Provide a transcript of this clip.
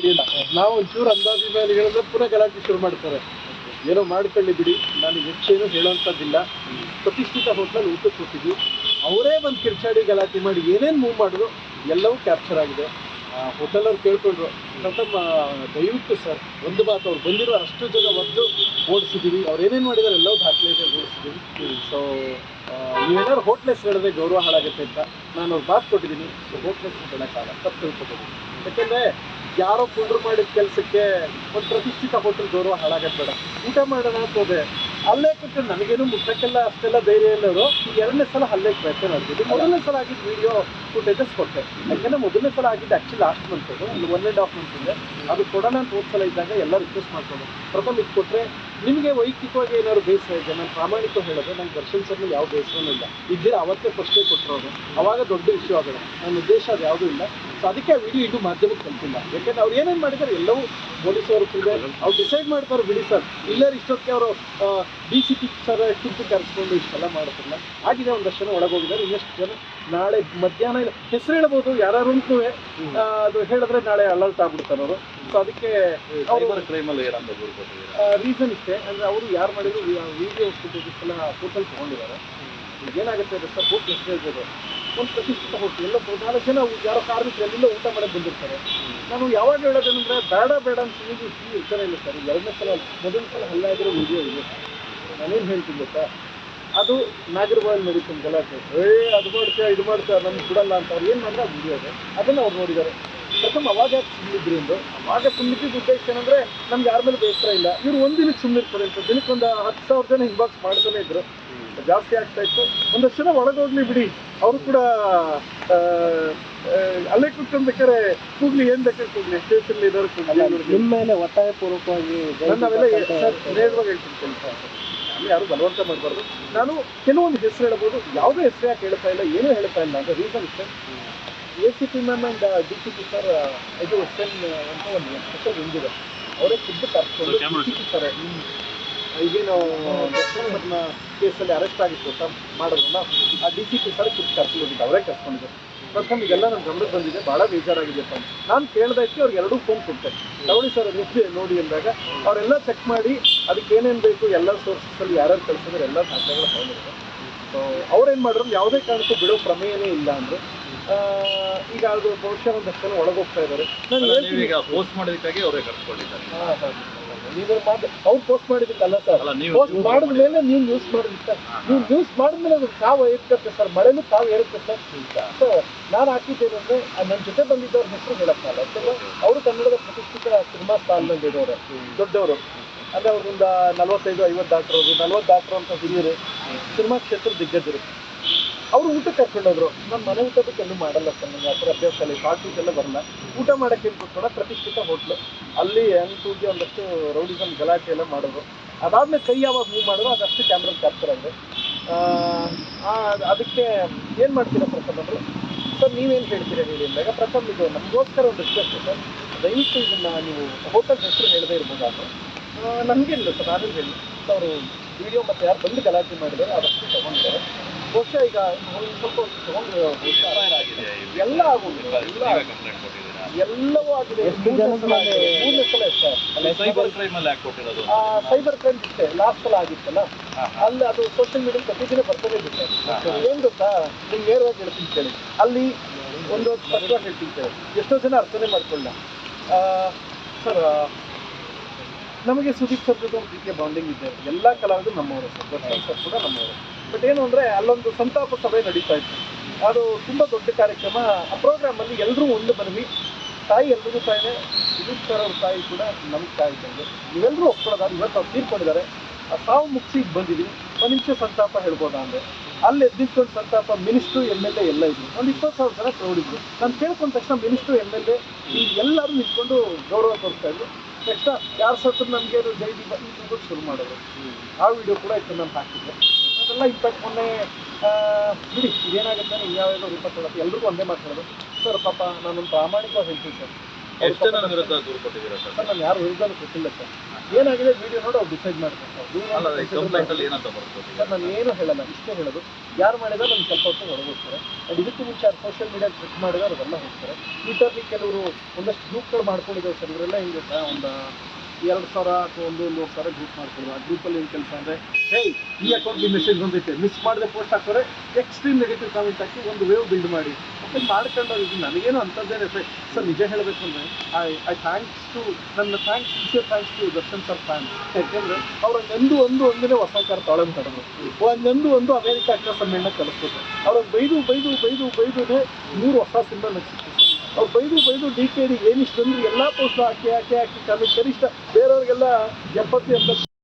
ಇಲ್ಲ, ನಾವು ಒಂಚೂರು ಅಂದಾಜು ಮೇಲೆ ಹೇಳಿದ್ರೆ ಪುನಃ ಗಲಾಟೆ ಶುರು ಮಾಡ್ತಾರೆ. ಏನೋ ಮಾಡ್ಕೊಳ್ಳಿ ಬಿಡಿ, ನಾನು ಹೆಚ್ಚೇನು ಹೇಳೋಂಥದ್ದಿಲ್ಲ. ಪ್ರತಿಷ್ಠಿತ ಹೋಟ್ಲಲ್ಲಿ ಊಟಕ್ಕೆ ಕೊಟ್ಟಿದ್ವಿ, ಅವರೇ ಬಂದು ಕಿರ್ಚಾಡಿ ಗಲಾಟೆ ಮಾಡಿ ಏನೇನು ಮೂವ್ ಮಾಡಿದ್ರು ಎಲ್ಲವೂ ಕ್ಯಾಪ್ಚರ್ ಆಗಿದೆ. ಹೋಟೆಲವ್ರು ಕೇಳ್ಕೊಂಡ್ರು, ಪ್ರಥಮ ದಯವಿಟ್ಟು ಸರ್ ಒಂದು ಮಾತು, ಅವ್ರು ಬಂದಿರೋ ಅಷ್ಟು ಜನ ಒದ್ದು ಓಡಿಸಿದ್ದೀವಿ, ಅವ್ರು ಏನೇನು ಮಾಡಿದಾರೆ ಎಲ್ಲವೂ ದಾಖಲೆ ಓಡಿಸಿದ್ದೀವಿ. ಸೊ ನೀವೇನಾದ್ರು ಹೋಟ್ಲೆಸ್ ಹೇಳಿದ್ರೆ ಗೌರವ ಹಾಳಾಗುತ್ತೆ ಅಂತ ನಾನು ಅವ್ರು ಮಾತು ಕೊಟ್ಟಿದ್ದೀನಿ. ಸೊ ಹೋಟ್ಲೆಸ್ ಹೇಳೋಕ್ಕಾಗಲ್ಲ, ತಪ್ಪು ತಿಳ್ಕೊಬೋದು. ಯಾಕೆಂದರೆ ಯಾರೋ ಪುಂಡ್ರು ಮಾಡಿದ ಕೆಲಸಕ್ಕೆ ಒಂದು ಪ್ರತಿಷ್ಠಿತ ಹೋಟೆಲ್ ಗೌರವ ಹಾಳಾಗತ್ತೆ ಬೇಡ. ಊಟ ಮಾಡೋಣ ಅಂತ ಹೋದೆ, ಅಲ್ಲೇ ಕೂತ್ಕೊಂಡು ನನಗೇನು ಮುಟ್ಟಕ್ಕೆಲ್ಲ ಅಷ್ಟೆಲ್ಲ ಧೈರ್ಯ ಇಲ್ಲವರು ಎರಡನೇ ಸಲ ಹಲ್ಲೆಗೆ ಪ್ರಯತ್ನ ನಡೆದಿದ್ದು. ಮೊದಲನೇ ಸಲ ಆಗಿದ್ದು ವೀಡಿಯೋ ಫುಟೇಜಸ್ ಕೊಟ್ಟೆ, ಯಾಕೆಂದರೆ ಮೊದಲನೇ ಸಲ ಆಗಿದ್ದು ಆ್ಯಕ್ಚುಲಿ ಲಾಸ್ಟ್ ಮಂತ್, ಅದು 1.5 ಮಂತ್ ಇದೆ. ಅದು ಕೊಡೋಣ ಅಂತ ಹೋದ ಇದ್ದಾಗ ಎಲ್ಲ ರಿಕ್ವೆಸ್ಟ್ ಮಾಡ್ಕೊಂಡು ಪ್ರಥಮ ಇದು ಕೊಟ್ಟರೆ ನಿಮಗೆ ವೈಯಕ್ತಿಕವಾಗಿ ಏನಾದ್ರು ಬೇಸರ ಇದೆ, ನಾನು ಪ್ರಾಮಾಣಿಕವಾಗಿ ಹೇಳೋದು, ನಂಗೆ ದರ್ಶನ್ ಸರ್ ಮೇಲೆ ಯಾವ ಬೇಸರನೂ ಇಲ್ಲ. ಇದ್ದಿರ ಅವತ್ತೇ ಫಸ್ಟೇ ಕೊಟ್ಟಿರೋದು, ಅವಾಗ ದೊಡ್ಡ ವಿಷಯ ಆಗೋದು. ನನ್ನ ಉದ್ದೇಶ ಅದು ಯಾವುದೂ ಇಲ್ಲ. ಸೊ ಅದಕ್ಕೆ ಆ ವಿಡಿಯೋ ಇದು ಮಾಧ್ಯಮಕ್ಕೆ ತಲುಪಿಲ್ಲ. ಯಾಕೆಂದರೆ ಅವ್ರು ಏನೇನು ಮಾಡಿದ್ದಾರೆ ಎಲ್ಲವೂ ಪೊಲೀಸವರು ಇದೆ, ಅವ್ರು ಡಿಸೈಡ್ ಮಾಡ್ತಾರೆ ಬಿಡಿ ಸರ್. ಇಲ್ಲೇ ಇಷ್ಟೊತ್ತಿಗೆ ಅವರು DCP ಸರ್ ಕಿಂತು ಕರೆಸ್ಕೊಂಡು ಇಷ್ಟೆಲ್ಲ ಮಾಡೋದಿಲ್ಲ. ಆಗಿದೆ, ಒಂದಷ್ಟು ಜನ ಒಳಗೋಗಿದ್ದಾರೆ, ಇನ್ನಷ್ಟು ಜನ ನಾಳೆ ಮಧ್ಯಾಹ್ನ ಹೆಸರು ಹೇಳ್ಬೋದು ಯಾರು ಅಂತೂ, ಅದು ಹೇಳಿದ್ರೆ ನಾಳೆ ಅಲರ್ಟ್ ಆಗ್ಬಿಡ್ತಾರೆ ಅವರು. ಸೊ ಅದಕ್ಕೆ ರೀಸನ್ ಇಷ್ಟೇ, ಅಂದರೆ ಅವರು ಯಾರು ಮಾಡಿದ್ರು ವಿಡಿಯೋ ಫುಟೇಜಸ್ ಎಲ್ಲ ಹೋಟೆಲ್ ತೊಗೊಂಡಿದ್ದಾರೆ. ಏನಾಗುತ್ತೆ ಅಂದರೆ ಸರ್, ಹೋಟ್ಲ್ ಹೆಸರು ಹೇಳ್ಬೋದು, ಒಂದು ಪ್ರತಿಷ್ಠಿತ ಹೋಟ್ಲ್, ಎಲ್ಲ 4 ಜನ ಯಾರೋ ಕಾರ್ಮಿಕರು ಎಲ್ಲಿಂದ ಊಟ ಮಾಡೋಕ್ಕೆ ಬಂದಿರ್ತಾರೆ. ನಾನು ಯಾವಾಗ ಹೇಳೋದೇನೆಂದರೆ ಬೇಡ ಅಂತ ಈ ವಿಚಾರ ಇಲ್ಲ ಸರ್. ಎರಡನೇ ಸಲ, ಮೊದಲನೇ ಸಲ ಹಲ್ಲೆ ಆಗಿರೋ ವಿಡಿಯೋ ಇದೆ. ನಾನೇನು ಹೇಳ್ತೀನಿ ಗೊತ್ತಾ, ಅದು ನಾಗರಬಾಯಲ್ಲಿ ನಡೀತೀನಿ ಗಲಾಟೆ, ಅದು ಮಾಡ್ತೀಯ ಇದು ಮಾಡ್ತೀಯ ನಮ್ಗೆ ಬಿಡಲ್ಲ ಅಂತ ಅವ್ರು ಏನು ಮಾಡಿದ್ರೆ ಆ ವಿಡಿಯೋ ಇದೆ, ಅದನ್ನು ಅವ್ರು ನೋಡಿದ್ದಾರೆ. ಪ್ರಥಮ ಅವಾಗ ಸುಮ್ಮನಿದ್ರು ಎಂದು, ಅವಾಗ ಸುಮ್ಮನಿದ್ದ ಉದ್ದೇಶ ಏನಂದರೆ ನಮ್ಗೆ ಯಾರ ಮೇಲೆ ಬೇಸರ ಇಲ್ಲ, ಇವರು ಒಂದಿನಕ್ಕೆ ಸುಮ್ಮನಿರ್ತಾರೆ ಅಂತ. ದಿನಕ್ಕೆ ಒಂದು 10,000 ಜನ ಇನ್ಬಾಕ್ಸ್ ಮಾಡ್ತಾನೆ ಇದ್ರು, ಜಾಸ್ತಿ ಆಗ್ತಾ ಇತ್ತು. ಒಂದಷ್ಟು ಜನ ಒಳಗೋಗ್ಲಿ ಬಿಡಿ, ಅವರು ಕೂಡ ಅಲ್ಲೇ ಕೂತ್ಕೊಂಡ್ಬೇಕಾದ್ರೆ ಕೂಗ್ಲಿ, ಏನು ಬೇಕಾದ್ರೆ ಕೂಗ್ಲಿ, ಸ್ಟೇಷನ್ ಇರೋರು ನಿಮ್ಮ ಮೇಲೆ ಒತ್ತಾಯ ಪೂರ್ವಕವಾಗಿ ನಾವೆಲ್ಲ ನೇರವಾಗಿ ಹೇಳ್ತೀನಿ ಕೆಲಸ. ಅಲ್ಲಿ ಯಾರು ಬಲವಂತ ಮಾಡಬಾರ್ದು. ನಾನು ಕೆಲವೊಂದು ಹೆಸರು ಹೇಳ್ಬೋದು, ಯಾವುದೇ ಹೆಸರು ಯಾಕೆ ಹೇಳ್ತಾ ಇಲ್ಲ, ಏನೂ ಹೇಳ್ತಾ ಇಲ್ಲ ಅಂದರೆ ರೀಸನ್ ಇಷ್ಟೇ. ACP ma'am and DCP sir ಇದು ಸೆನ್ ಅಂತ ಒಂದು ಸ್ಪೆಷಲ್ ಹಿಂದಿದೆ, ಅವರೇ ಖುದ್ದು ಕರ್ಸ್ಕೊಂಡು DCP ಸರ್ ಈಗೇನು ದರ್ಶನ ಕೇಸಲ್ಲಿ ಅರೆಸ್ಟ್ ಆಗಿತ್ತು ಅಂತ ಮಾಡಿದ್ರಲ್ಲ, ಆ DCP ಸರ್ ಖುದ್ದು ಕರ್ಸ್ಕೊಂಡಿದ್ದು, ಅವರೇ ಕರ್ಸ್ಕೊಂಡಿದ್ದಾರೆ. ಪ್ರಥಮ ಇದೆಲ್ಲ ನನ್ನ ಗಮನಕ್ಕೆ ಬಂದಿದೆ, ಭಾಳ ಬೇಜಾರಾಗಿದೆಯಪ್ಪ. ನಾನು ಕೇಳ್ದಕ್ಕೆ ಅವ್ರಿಗೆ 2 ಫೋನ್ ಕೊಟ್ಟೆ, ತಗೊಳ್ಳಿ ಸರ್ ನಿಮಗೆ ನೋಡಿ ಅಂದಾಗ ಅವರೆಲ್ಲ ಚೆಕ್ ಮಾಡಿ ಅದಕ್ಕೆ ಏನೇನು ಬೇಕು ಎಲ್ಲ ಸೋರ್ಸಲ್ಲಿ ಯಾರ್ಯಾರು ಕಳಿಸಿದ್ರೆ ಎಲ್ಲ ದಾಖಲೆಗಳು ತಗೊಂಡಿದ್ದಾರೆ. ಸೊ ಅವ್ರೇನು ಮಾಡಿದ್ರು, ಯಾವುದೇ ಕಾರಣಕ್ಕೂ ಬಿಡೋ ಪ್ರಮೇಯನೇ ಇಲ್ಲ ಅಂದರು. ಈಗ ಅದು ಬಹುಶಃ ಒಂದಷ್ಟು ಜನ ಒಳಗೋಗ್ತಾ ಇದ್ದಾರೆ. ನಾನು ಹೇಳ್ತೀನಿ, ಪೋಸ್ಟ್ ಮಾಡೋದಕ್ಕಾಗಿ ಅವರೇ ಕರ್ಸ್ಕೊಂಡಿದ್ದಾರೆ. ನೀವು ಅವ್ರು ಪೋಸ್ಟ್ ಮಾಡಿದ್ದಕ್ಕಲ್ಲ ಸರ್, ಪೋಸ್ಟ್ ಮಾಡಿದ ಮೇಲೆ ನೀವು ನ್ಯೂಸ್ ಮಾಡಿದ್ರಿ ಸರ್. ನೀವು ನ್ಯೂಸ್ ಮಾಡಿದ್ಮೇಲೆ ಅದು ಕಾವು ಏರ್ಕತ್ತೆ ಸರ್, ಮಳೆನೂ ಕಾವು ಏರುತ್ತೆ ಸರ್. ಸೊ ನಾನು ಹಾಕಿದ್ದೇನೆ ಅಂದರೆ ನನ್ನ ಜೊತೆ ಬಂದಿದ್ದವ್ರ ಹೆಸರು ಹೇಳಕ್ಕಲ್ಲ, ಯಾಕಂದರೆ ಅವರು ಕನ್ನಡದ ಪ್ರತಿಷ್ಠಿತ ಸಿನಿಮಾ ಸ್ಟಾಲ್ನಲ್ಲಿ ಇರೋರು, ದೊಡ್ಡವರು, ಅಂದರೆ ಅವ್ರೊಂದು 45-50 ಡಾಕ್ಟ್ರವರು, 40 ಡಾಕ್ಟ್ರು ಅಂತ ಹಿರಿಯರು, ಸಿನಿಮಾ ಕ್ಷೇತ್ರ ದಿಗ್ಗಜರು. ಅವರು ಊಟಕ್ಕೆ ಕರ್ಕೊಂಡೋದ್ರು. ನಮ್ಮ ಮನೆ ಊಟದಕ್ಕೆ ಎಲ್ಲೂ ಮಾಡಲ್ಲ ಸರ್, ನನಗೆ ಆ ಥರ ಅಭ್ಯಾಸ ಇಲ್ಲ, ಪಾರ್ಟಿಗೆಲ್ಲ ಬರಲ್ಲ. ಊಟ ಮಾಡೋಕ್ಕೆ ಏನು ಕೊಟ್ಕೊಳ, ಪ್ರತಿಷ್ಠಿತ ಹೋಟ್ಲು, ಅಲ್ಲಿ ಅಂಟೂಗೆ ಒಂದಷ್ಟು ರೌಡಿಸಮ್ ಗಲಾಟೆ ಎಲ್ಲ ಮಾಡಿದ್ರು. ಅದಾದಮೇಲೆ ಕೈ ಯಾವಾಗ ಮೂವ್ ಮಾಡಿದ್ರು ಅದಷ್ಟು ಕ್ಯಾಮ್ರಲ್ಲಿ ಕ್ಯಾಪ್ಚರ್ ಆಗಿದೆ. ಅದಕ್ಕೆ ಏನು ಮಾಡ್ತೀರಾ ಪ್ರಥಮ್ ಅಂದರು. ಸರ್ ನೀವೇನು ಹೇಳ್ತೀರಾ ಹೇಳಿ ಅಂದಾಗ, ಪ್ರಥಮ್ ಇದು ನಮಗೋಸ್ಕರ ಒಂದು ರಿಕ್ವೆಸ್ಟ್ ಸರ್, ದಯವಿಟ್ಟು ಇದನ್ನು ನೀವು ಹೋಟೆಲ್ ಹೆಸರು ಹೇಳದೇ ಇರ್ಬೋದಾದ್ರು. ನನಗೇನಿಲ್ಲ ಸರ್, ನಾನೇನು ಹೇಳಿ ಅವರು ವಿಡಿಯೋ ಮತ್ತು ಯಾರು ಬಂದು ಗಲಾಟೆ ಮಾಡಿದ್ದಾರೆ ಅದಷ್ಟು ತೊಗೊಂಡಿದ್ದಾರೆ. ಬಹುಶಃ ಈಗ ಸ್ವಲ್ಪ ತೊಗೊಂಡು ಎಲ್ಲ ಆಗೋದು, ಎಲ್ಲವೂ ಆಗಿದೆ. 3ನೇ ಸಲ ಸರ್ ಸೈಬರ್ ಕ್ರೈಮಲ್ಲಿ ಯಾಕೆ ಕೊಟ್ಟಿರೋದು? ಸೈಬರ್ ಕ್ರೈಮ್ ಇಷ್ಟೇ ಲಾಸ್ಟ್ ಸಲ ಆಗಿತ್ತಲ್ಲ, ಅಲ್ಲಿ ಅದು ಸೋಷಿಯಲ್ ಮೀಡಿಯಾ ಪ್ರತಿದಿನ ಬರ್ತದೆ ಬಿಟ್ಟೆ. ಏನು ಗೊತ್ತಾ, ನಿಮ್ಗೆ ನೇರವಾಗಿ ಹೇಳ್ತೀನಿ ಕೇಳಿ, ಅಲ್ಲಿ ಒಂದು ಸ್ಪಷ್ಟವಾಗಿ ಹೇಳ್ತೀನಿ ಕೇಳಿ, ಎಷ್ಟೋ ಜನ ಅರ್ಥನೇ ಮಾಡ್ಕೊಳ್ಳ ಸರ್. ನಮಗೆ ಸುದೀಪ್ ಸರ್ ಜೊತೆ ಒಂದು ರೀತಿಯ ಬಾಂಡಿಂಗ್ ಇದೆ, ಎಲ್ಲ ಕಲಾವಿದರು ನಮ್ಮವರು ಸರ್, ದರ್ಶನ್ ಸರ್ ಕೂಡ ನಮ್ಮವರು. ಬಟ್ ಏನು ಅಂದರೆ ಅಲ್ಲೊಂದು ಸಂತಾಪ ಸಭೆ ನಡೀತಾ ಇತ್ತು, ಅದು ತುಂಬ ದೊಡ್ಡ ಕಾರ್ಯಕ್ರಮ. ಆ ಪ್ರೋಗ್ರಾಮಲ್ಲಿ ಎಲ್ಲರೂ ಒಂದು ಮನವಿ, ತಾಯಿ ಎಲ್ರಿಗೂ ತಾಯಿನೇ, ಸುದೀಪ್ ಸರ್ ಅವ್ರ ತಾಯಿ ಕೂಡ ನಮಗೆ ತಾಯಿ ಇದ್ದಂಗೆ, ನೀವೆಲ್ಲರೂ ಒಪ್ಕೊಳ್ಳೋದಾದ್ರೆ ಇವತ್ತು ಅವ್ರು ತೀರ್ಕೊಂಡಿದ್ದಾರೆ, ಆ ಸಾವು ಮುಗಿಸಿ ಬಂದಿದ್ದೀವಿ, ಒಂದು ನಿಮಿಷ ಸಂತಾಪ ಹೇಳ್ಬೋದಾ ಅಂದರೆ ಅಲ್ಲಿ ಎದ್ದಿಟ್ಕೊಂಡು ಸಂತಾಪ ಮಿನಿಸ್ಟ್ರು MLA ಎಲ್ಲ ಇದ್ರು, ಒಂದು 20,000 ಜನ ಕ್ರೌಡಿದ್ರು. ನಾನು ಕೇಳ್ಕೊಂಡ ತಕ್ಷಣ ಮಿನಿಸ್ಟ್ರು MLA ಈಗ ಎಲ್ಲರೂ ನಿಂತ್ಕೊಂಡು ಗೌರವ ತೋರಿಸ್ತಾ ಇದ್ರು. ನೆಕ್ಸ್ಟ್ ಯಾರು ಸತ್ರು ನಮಗೆ ಜೈ ದೀಪ ಈ ಶುರು ಮಾಡೋದು. ಆ ವಿಡಿಯೋ ಕೂಡ ಇತ್ತು, ನಾನು ಹಾಕಿದ್ದೆ. ಅದೆಲ್ಲ ಇಂಪ್ಯಾಕ್ಟ್ ಮೊನ್ನೆ ಬಿಡಿ, ಇದೇನಾಗುತ್ತೆ ಇನ್ಯಾವೇನೋ ರೂಪ ಕೊಡೋದು, ಎಲ್ರಿಗೂ ಒಂದೇ ಮಾತಾಡೋದು ಸರ್. ಪಾಪ ನಾನೊಂದು ಪ್ರಾಮಾಣಿಕವಾಗಿ ಹೇಳ್ತೀನಿ ಸರ್, ಎಷ್ಟು ಜನ ವಿರುದ್ಧ ದೂರು ಕೊಟ್ಟಿದ್ದೀರಾ ಸರ್? ಸರ್ ನಾನು ಯಾರು ವಿರುದ್ಧನೂ ಕೊಟ್ಟಿಲ್ಲ ಸರ್. ಏನಾಗಿದೆ ವಿಡಿಯೋ ನೋಡಿ ಅವ್ರು ಡಿಸೈಡ್ ಮಾಡ್ತಾರೆ ಅಲ್ಲ ಕಂಪ್ಲೇಂಟ್ ಅಲ್ಲಿ ಏನಂತ ಬರುತ್ತೆ? ಸರ್ ನಾನು ಏನು ಹೇಳಲ್ಲ, ಇಷ್ಟೇ ಹೇಳೋದು, ಯಾರು ಮಾಡಿದ್ರೆ ನಮ್ಗೆ ಸ್ವಲ್ಪ ಹೊತ್ತು ಹೊರಗೋಗ್ತಾರೆ. ಆ್ಯಂಡ್ ಇದಕ್ಕೂ ಮುಂಚೆ ಯಾರು ಸೋಷಿಯಲ್ ಮೀಡಿಯಾ ಟ್ರಿಕ್ ಮಾಡಿದ್ರೆ ಅವರೆಲ್ಲ ಹೋಗ್ತಾರೆ. ಟ್ವಿಟರ್ಲಿ ಕೆಲವರು ಒಂದಷ್ಟು ಗ್ರೂಪ್ಗಳು ಮಾಡ್ಕೊಂಡಿದ್ದೇವೆ ಸರ್. ಇವರೆಲ್ಲ ಹೆಂಗೆ ಗೊತ್ತಾ, ಒಂದು 2,000 ಅಥವಾ 1,000 ಗ್ರೂಪ್ ಮಾಡ್ಕೊಳ್ಳೋದು. ಆ ಗ್ರೂಪಲ್ಲಿ ಏನು ಕೆಲಸ ಅಂದರೆ, ಹೇ ಈ ಅಕೌಂಟ್ಗೆ ಮೆಸೇಜ್ ಬಂದೈತೆ, ಮಿಸ್ ಮಾಡದೆ ಪೋಸ್ಟ್ ಹಾಕೋರೆ, ಎಕ್ಸ್ಟ್ರೀಮ್ ನೆಗೆಟಿವ್ ಕಾಮೆಂಟ್ ಹಾಕಿ ಒಂದು ವೇವ್ ಬಿಲ್ಡ್ ಮಾಡಿ ಮತ್ತೆ ಮಾಡ್ಕೊಂಡು ಇದು ನನಗೇನು ಅಂಥದ್ದೇನು ಎಫೆಕ್ಟ್ ಸರ್. ನಿಜ ಹೇಳಬೇಕು ಅಂದರೆ ಐ ಥ್ಯಾಂಕ್ಸ್ ಟು ನನ್ನ sincere thanks to Darshan sir fans. ಯಾಕೆಂದರೆ ಅವ್ರು ಒಂದಿನೇ ಹೊಸ ಕಾರ್ ತಾಳನ್ನು ತಡೆದ್ರು, ಒಂದು ಅಮೇರಿಕ ಅಕ್ಕ ಸಮ್ಮೇಳನ ಕಲಿಸ್ಬೇಕು. ಅವ್ರಿಗೆ ಬೈದುನೇ 3 ಹೊಸ ಸಿನಿಮಾ ನಗ್ಸಿತ್ತು ಸರ್. ಅವ್ರು ಬೈದು DKD ಏನಿಷ್ಟು ಬಂದು ಎಲ್ಲ ಪೋಸ್ಟ್ ಹಾಕಿ ಕನಿಷ್ಠ ಬೇರೆಯವ್ರಿಗೆಲ್ಲ 70-80